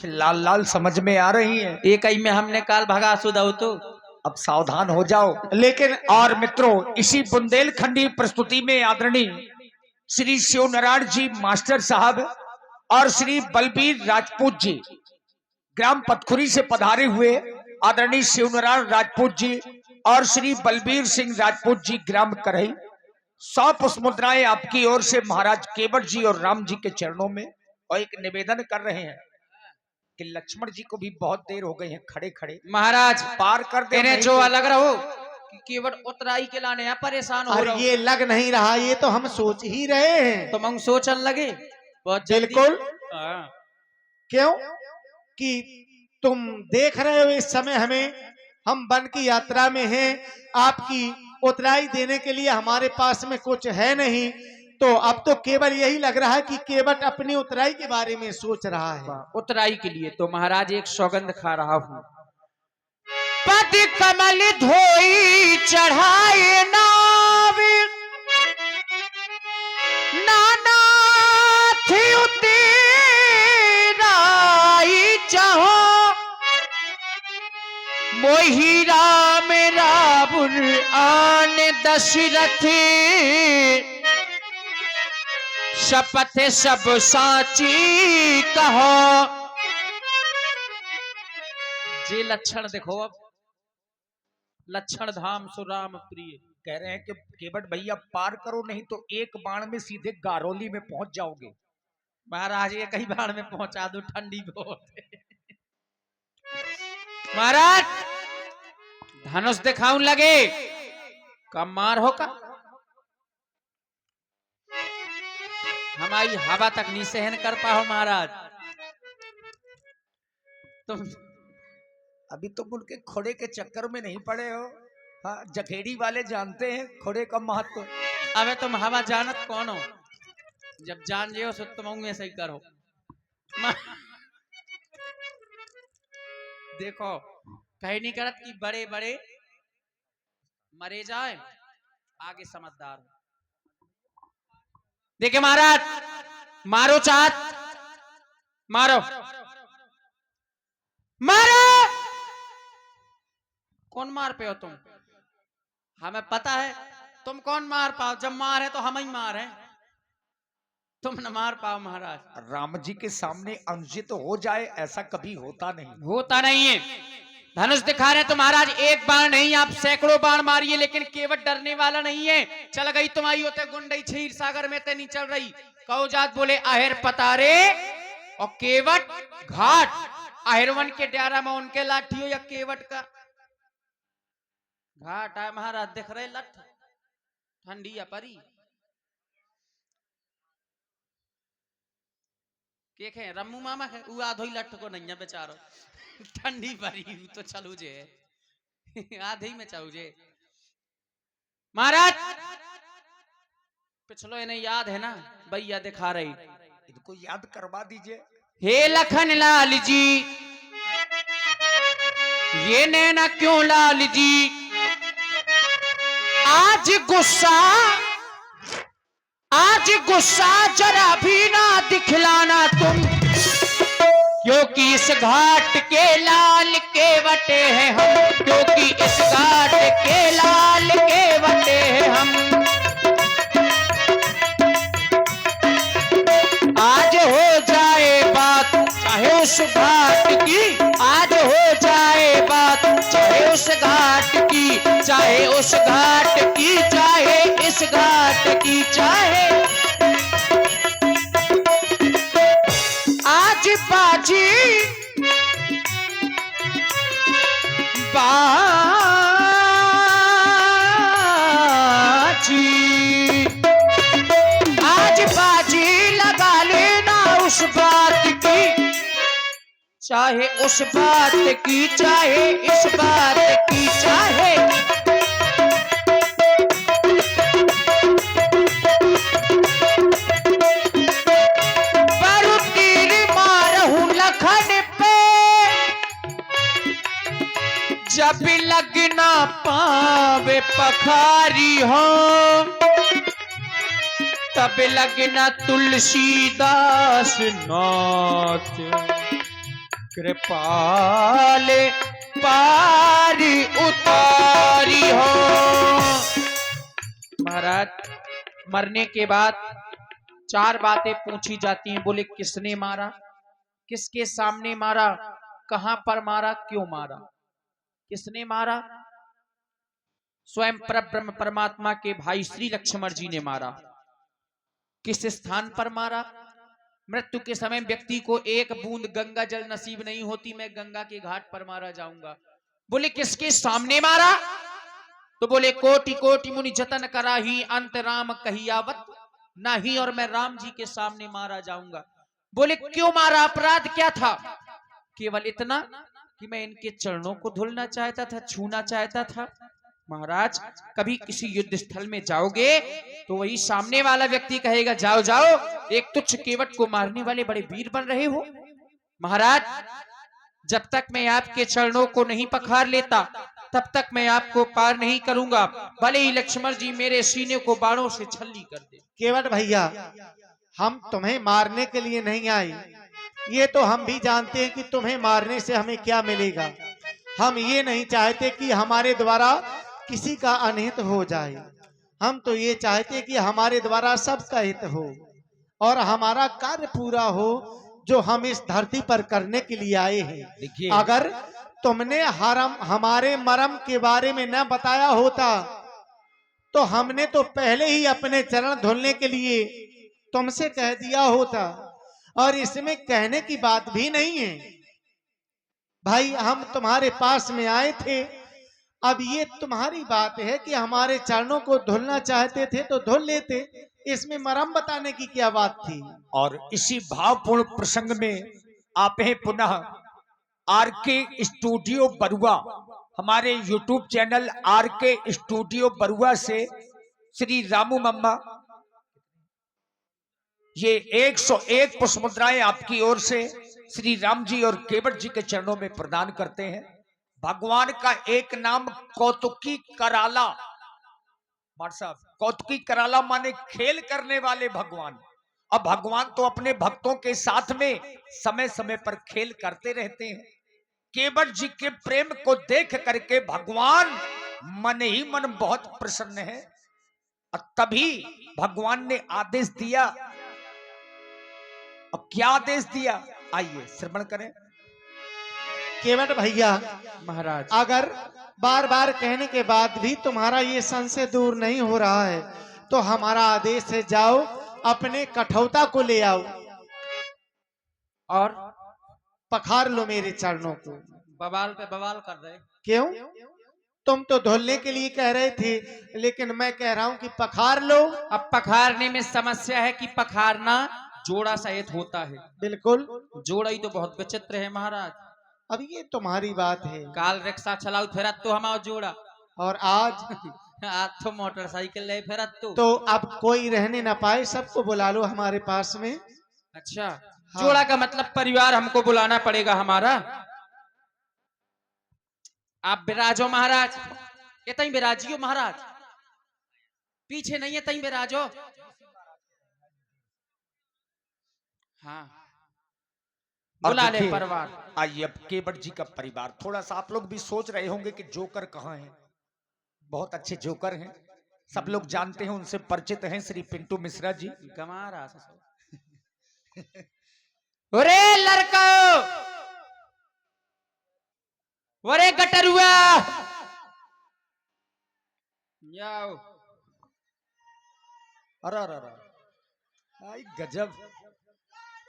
लाल लाल समझ में आ रही है। एक ही में हमने काल भगा सुदाऊ तो अब सावधान हो जाओ। लेकिन और मित्रों, इसी बुंदेलखंडी प्रस्तुति में आदरणीय श्री शिव नारायण जी मास्टर साहब और श्री बलबीर राजपूत जी ग्राम पतखुरी से पधारे हुए आदरणीय शिव नारायण राजपूत जी और श्री बलबीर सिंह राजपूत जी ग्राम करही 100 पुष्प मुद्राएं आपकी ओर से महाराज केवट जी और राम जी के चरणों में और एक निवेदन कर रहे हैं कि लक्ष्मण जी को भी बहुत देर हो गई है खड़े खड़े, महाराज पार कर दे। इन्हें जो अलग रहो कि केवट उतराई के लाने यहाँ परेशान हो रहा हूं। ये लग नहीं रहा, ये तो हम सोच ही रहे हैं। तो हम सोचन लगे बहुत जल्दी। बिल्कुल। हाँ। क्यों कि तुम देख रहे हो इस समय हम वन की यात्रा में हैं, आपकी उतराई देने के लिए हमारे पास में कुछ है नहीं, तो अब तो केवल यही लग रहा है कि केवट अपनी उतराई के बारे में सोच रहा है। उतराई के लिए तो महाराज एक सौगंध खा रहा हूं। पद कमल धोई चढ़ाए नाव, नाना थी उतराई चाहो, मोही राम रावण आन दशरथ, शपथ सब साची कहो। जे लक्षण देखो, अब लक्षण धाम सुराम प्रिय। कह रहे हैं कि केवट भैया पार करो, नहीं तो एक बाण में सीधे गारोली में पहुंच जाओगे। महाराज ये कई बार में पहुंचा दो, ठंडी बहुत है। महाराज धनुष दिखाऊं लगे, कम मार हो का हमारी हवा तक नहीं सहन कर पाओ महाराज। तुम अभी तुम उनके खोड़े के चक्कर में नहीं पड़े हो। हाँ, जखेड़ी वाले जानते हैं खोड़े का महत्व। अबे तुम हवा जानत कौन हो, जब जान जियो सो तुम ऐसे ही करो। देखो कहीं नहीं करत कि बड़े बड़े मरे जाए, आगे समझदार हो। देखिए महाराज, मारो चाहत मारो, मारो। कौन मार पे हो तुम? हमें पता है तुम कौन मार पाओ। जब मार है तो हम ही मार हैं, तुम न मार पाओ महाराज। राम जी के सामने अनुचित हो जाए ऐसा कभी होता नहीं, होता नहीं है। धनुष दिखा रहे तो महाराज एक बाण नहीं, आप सैकड़ों बाण मारिए, लेकिन केवट डरने वाला नहीं है। चल गई तुम्हारी होते गुंडई क्षीर सागर में ते नहीं चल रही। कहो जात बोले आहेर पतारे और केवट घाट। आहेरवन के डारा में उनके लाठी हो या केवट का घाट है महाराज। दिख रहे लठ ठंडी या परी के है रम्मू मामा है, वो आधोई लठ को नहीं है बेचारो। ठंडी परी तो चलू जे आधे में चलू जे। महाराज पिछलो इन्हें याद है ना, भैया दिखा रही, इनको याद करवा दीजिए। हे लखन लाल जी, ये नैना क्यों लाल जी, आज गुस्सा जरा भी ना दिखलाना तुम, क्योंकि इस घाट के लाल केवटे हैं हम, क्योंकि इस घाट के लाल केवटे हैं हम। आज हो जाए बात चाहे उस घाट की, आज हो जाए बात चाहे उस घाट की, चाहे उस घाट की, चाहे इस घाट की, चाहे आज बाजी आज बाजी लगा लेना उस बात की, चाहे उस बात की, चाहे इस बात की, चाहे पर तीर मारहूं लखन पे, जब लगना पावे पखारी हो, तब लगना तुलसीदास नाथ। कृपाले पारी उतारी हो। महाराज मरने के बाद 4 बातें पूछी जाती हैं। बोले किसने मारा, किसके सामने मारा, कहां पर मारा, क्यों मारा। किसने मारा? स्वयं परब्रह्म परमात्मा के भाई श्री लक्ष्मण जी ने मारा। किस स्थान पर मारा? मृत्यु के समय व्यक्ति को एक बूंद गंगा जल नसीब नहीं होती, मैं गंगा के घाट पर मारा जाऊंगा। बोले किसके सामने मारा? तो बोले कोटि कोटि मुनि जतन करा ही अंत राम कहियावत नहीं, और मैं राम जी के सामने मारा जाऊंगा। बोले क्यों मारा, अपराध क्या था? केवल इतना कि मैं इनके चरणों को धुलना चाहता था, छूना चाहता था। महाराज कभी किसी युद्ध स्थल में जाओगे तो वही सामने वाला व्यक्ति कहेगा जाओ जाओ, एक तुच्छ केवट को मारने वाले बड़े वीर बन रहे हो। महाराज जब तक मैं आपके चरणों को नहीं पखार लेता तब तक मैं आपको पार नहीं करूंगा, भले ही लक्ष्मण जी मेरे सीने को बाणों से छल्ली कर दे। केवट भैया, हम तुम्हें मारने के लिए नहीं आए, ये तो हम भी जानते हैं कि तुम्हें मारने से हमें क्या मिलेगा। हम ये नहीं चाहते कि हमारे द्वारा किसी का अनहित हो जाए, हम तो ये चाहते कि हमारे द्वारा सबका हित हो और हमारा कार्य पूरा हो जो हम इस धरती पर करने के लिए आए हैं। अगर तुमने हमारे मरम के बारे में न बताया होता तो हमने तो पहले ही अपने चरण धुलने के लिए तुमसे कह दिया होता, और इसमें कहने की बात भी नहीं है। भाई हम तुम्हारे पास में आए थे, अब ये तुम्हारी बात है कि हमारे चरणों को धुलना चाहते थे तो धुल लेते, इसमें मरम बताने की क्या बात थी। और इसी भावपूर्ण प्रसंग में आप हैं पुनः आरके स्टूडियो बरुआ, हमारे YouTube channel RK studio Barua से श्री रामू मम्मा ये 101 पुष्प मुद्राएं आपकी ओर से श्री राम जी और केवट जी के चरणों में प्रदान करते हैं। भगवान का एक नाम कौतुकी कराला, साहब कौतुकी कराला माने खेल करने वाले भगवान। अब भगवान तो अपने भक्तों के साथ में समय समय पर खेल करते रहते हैं। केवट जी के प्रेम को देख करके भगवान मन ही मन बहुत प्रसन्न है, और तभी भगवान ने आदेश दिया। अब क्या आदेश दिया, आइए श्रवण करें। केवट भैया महाराज अगर बार बार कहने के बाद भी तुम्हारा ये संशय दूर नहीं हो रहा है तो हमारा आदेश है, जाओ अपने कठौता को ले आओ और पखार लो मेरे चरणों को। बवाल पे बवाल कर रहे। क्यों? तुम तो धुलने के लिए कह रहे थे, लेकिन मैं कह रहा हूं कि पखार लो। अब पखारने में समस्या है कि पखारना जोड़ा सहित होता है। बिल्कुल, जोड़ा ही तो बहुत विचित्र है महाराज। अब ये तुम्हारी बात है। काल रिक्शा चलाओ फिर तो हमारा जोड़ा, और आज आज तो मोटरसाइकिल ले फिर तो अब कोई रहने ना पाए, सबको बुला लो हमारे पास में। अच्छा हाँ। जोड़ा का मतलब परिवार हमको बुलाना पड़ेगा हमारा। आप विराजो महाराज, ये तई विराजियो महाराज, पीछे नहीं है तई विराजो। हाँ बुला ले परिवार। आइए अब केवट जी का परिवार। थोड़ा सा आप लोग भी सोच रहे होंगे कि जोकर कहाँ है। बहुत अच्छे जोकर हैं, सब लोग जानते हैं, उनसे परिचित हैं, श्री पिंटू मिश्रा जी। गमा रहा अरे लड़का, अरे गटरुआ जाओ। अरे अरे अरे, आई गजब।